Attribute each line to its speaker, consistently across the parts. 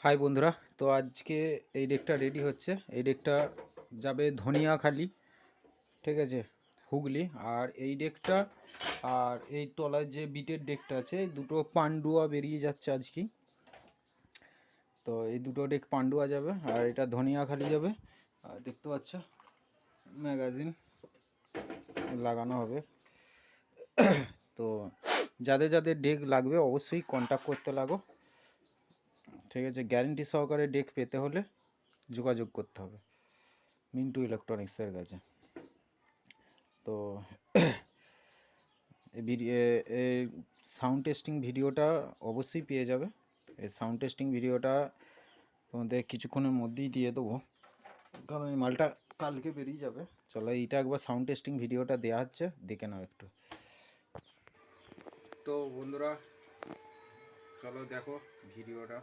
Speaker 1: High বন্ধুরা, তো আজকে এই ডেকটা রেডি হচ্ছে। এই ডেকটা যাবে ধনিয়াখালি, ঠিক আছে, হুগলি। আর এই ডেকটা আর এই তলায় যে বিটের ডেকটা আছে, এই দুটো পান্ডুয়া বেরিয়ে যাচ্ছে আজকেই। তো এই দুটো ডেক পান্ডুয়া যাবে আর এটা ধনিয়াখালি যাবে। আর দেখতে পাচ্ছ ম্যাগাজিন লাগানো হবে। তো যাদের যাদের ডেক লাগবে অবশ্যই কন্ট্যাক্ট করতে লাগো, ঠিক আছে। গ্যারেন্টি সহকারে ডেক পেতে হলে যোগাযোগ করতে হবে মিন্টু ইলেকট্রনিক্সের কাছে। তো এই সাউন্ড টেস্টিং ভিডিওটা অবশ্যই পেয়ে যাবে। এই সাউন্ড টেস্টিং ভিডিওটা তোমাদের কিছুক্ষণের মধ্যেই দিয়ে দেবো, কারণ এই মালটা কালকে বেরিয়ে যাবে। চলো এইটা একবার সাউন্ড টেস্টিং ভিডিওটা দেওয়া হচ্ছে, দেখে নাও একটু। তো বন্ধুরা চলো দেখো ভিডিওটা।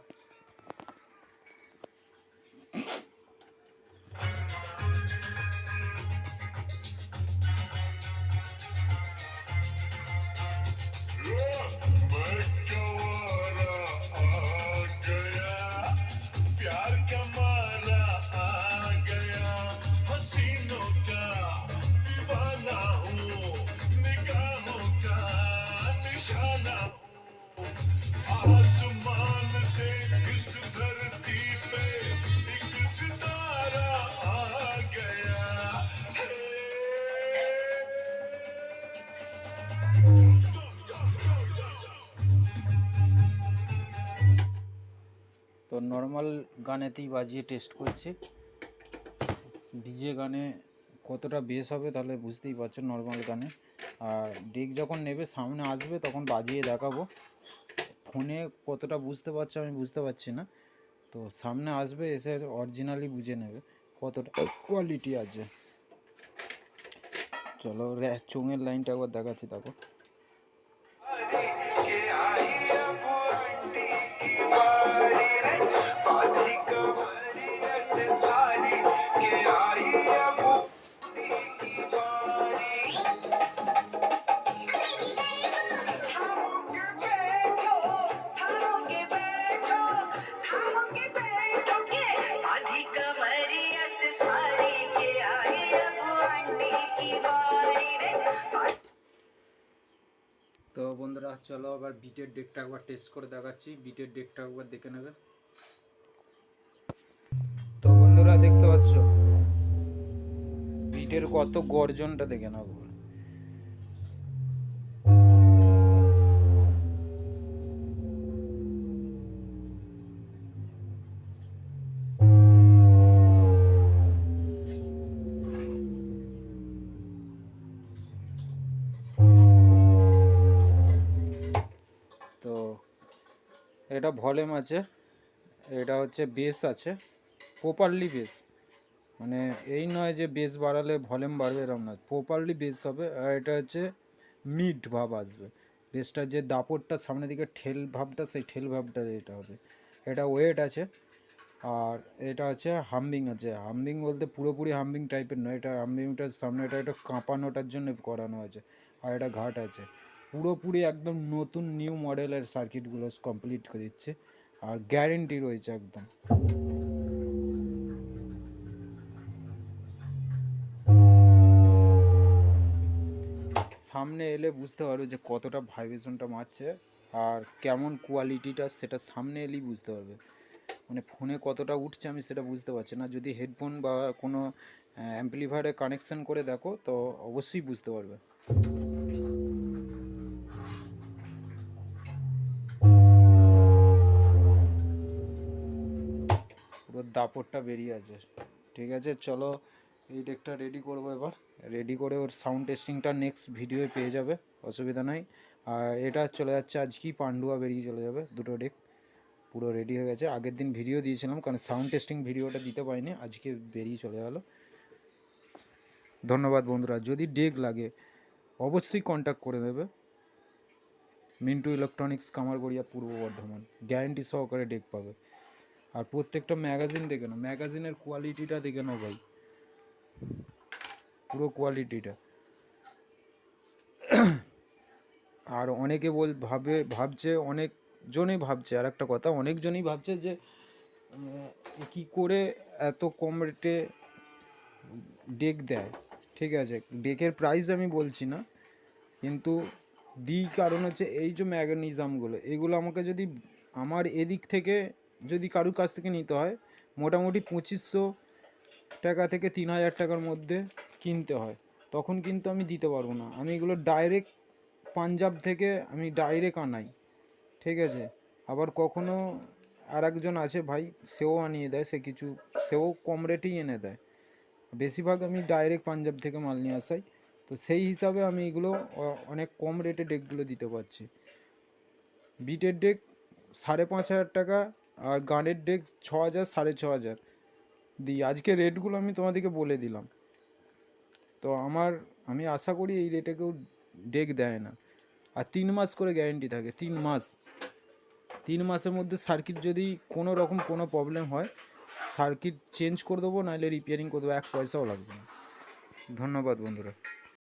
Speaker 1: তো নর্মাল গানেতেই বাজিয়ে টেস্ট করছি, ডিজে গানে কতটা বেস হবে তাহলে বুঝতেই পারছো নর্মাল গানে। আর ডেক যখন নেবে সামনে আসবে তখন বাজিয়ে দেখাবো। ফোনে কতটা বুঝতে পারছো আমি বুঝতে পারছি না, তো সামনে আসবে এসে অরিজিনালি বুঝে নেবে কতটা কোয়ালিটি আছে। চলো চোঙের লাইনটা একবার দেখাচ্ছি, দেখো। তো বন্ধুরা চলো আবার বিটের ডেকটা একবার টেস্ট করে দেখাচ্ছি, বিটের ডেকটা একবার দেখে নেবে। তো বন্ধুরা দেখতে পাচ্ছ বিটের কত গর্জনটা দেখে নাও। তো এটা ভলিউম আছে, এটা হচ্ছে বেস আছে, প্রপারলি বেস, মানে এই নয় যে বেস বাড়ালে ভলিউম বাড়বে এরকম না, প্রপারলি বেস হবে। আর এটা হচ্ছে মিড ভাব আসবে, বেসটার যে দাপটটা সামনের দিকে ঠেল ভাবটা, সেই ঠেল ভাবটা এটা হবে। এটা ওয়েট আছে। আর এটা হচ্ছে হাম্বিং আছে, হাম্বিং বলতে পুরোপুরি হাম্বিং টাইপের নয়, এটা হাম্বিংটার সামনে এটা একটা কাঁপানোটার জন্য করানো আছে। আর এটা ঘাট আছে, পুরোপুরি একদম নতুন নিউ মডেলের সার্কিটগুলো কমপ্লিট করে দিচ্ছে। আর গ্যারেন্টি রয়েছে একদম। সামনে এলে বুঝতে পারবে যে কতটা ভাইব্রেশনটা মারছে আর কেমন কোয়ালিটিটা, সেটা সামনে এলেই বুঝতে পারবে। মানে ফোনে কতটা উঠছে আমি সেটা বুঝতে পারছি না, যদি হেডফোন বা কোনো অ্যাম্পলিফায়ারে কানেকশান করে দেখো তো অবশ্যই বুঝতে পারবে। পুরো দাপটটা বেরিয়ে আছে, ঠিক আছে। চলো এই ডেকটা রেডি করবো এবার, রেডি করে ওর সাউন্ড টেস্টিংটা নেক্সট ভিডিওয়ে পেয়ে যাবে, অসুবিধা নাই। আর এটা চলে যাচ্ছে আজকেই, পান্ডুয়া বেরিয়ে চলে যাবে, দুটো ডেক পুরো রেডি হয়ে গেছে। আগের দিন ভিডিও দিয়েছিলাম কারণ সাউন্ড টেস্টিং ভিডিওটা দিতে পারিনি, আজকে বেরিয়ে চলে গেলো। ধন্যবাদ বন্ধুরা, যদি ডেক লাগে অবশ্যই কন্ট্যাক্ট করে দেবে মিন্টু ইলেকট্রনিক্স, কামারগড়িয়া, পূর্ব বর্ধমান। গ্যারেন্টি সহকারে ডেক পাবে। আর প্রত্যেকটা ম্যাগাজিন দেখে নাও, ম্যাগাজিনের কোয়ালিটিটা দেখে নাও ভাই, পুরো কোয়ালিটিটা। আর অনেকে ভাবছে, অনেকজনই ভাবছে, আর একটা কথা, অনেকজনই ভাবছে যে কি করে এত কম রেটে ডেক দেয়। ঠিক আছে, ডেকের প্রাইস আমি বলছি না, কিন্তু দিই কারণ হচ্ছে এই যে ম্যাগনেজমগুলো, এগুলো আমাকে যদি আমার এদিক থেকে যদি কারুর কাছ থেকে নিতে হয় মোটামুটি 2500 টাকা থেকে 3000 টাকার মধ্যে কিনতে হয়, তখন কিন্তু আমি দিতে পারবো না। আমি এগুলো ডাইরেক্ট পাঞ্জাব থেকে আমি ডাইরেক্ট আনাই। ঠিক আছে, আবার কখনো আর একজন আছে ভাই, সেও আনিয়ে দেয়, সেও কম রেটেই এনে দেয়। বেশিরভাগ আমি ডাইরেক্ট পাঞ্জাব থেকে মাল নিয়ে আসাই, তো সেই হিসাবে আমি এগুলো অনেক কম রেটে ডেকগুলো দিতে পারছি। বিটের ডেক 5500 টাকা, আর গানের ডেক 6000 6500 দিই। আজকে রেটগুলো আমি তোমাদেরকে বলে দিলাম। তো আমি আশা করি এই রেটে কেউ ডেক দেয় না। আর 3 মাস করে গ্যারেন্টি থাকে, 3 মাসের মধ্যে সার্কিট যদি কোনো রকম কোনো প্রবলেম হয়, সার্কিট চেঞ্জ করে দেবো, নাহলে রিপেয়ারিং করে দেবো, 1 পয়সাও লাগবে না। ধন্যবাদ বন্ধুরা।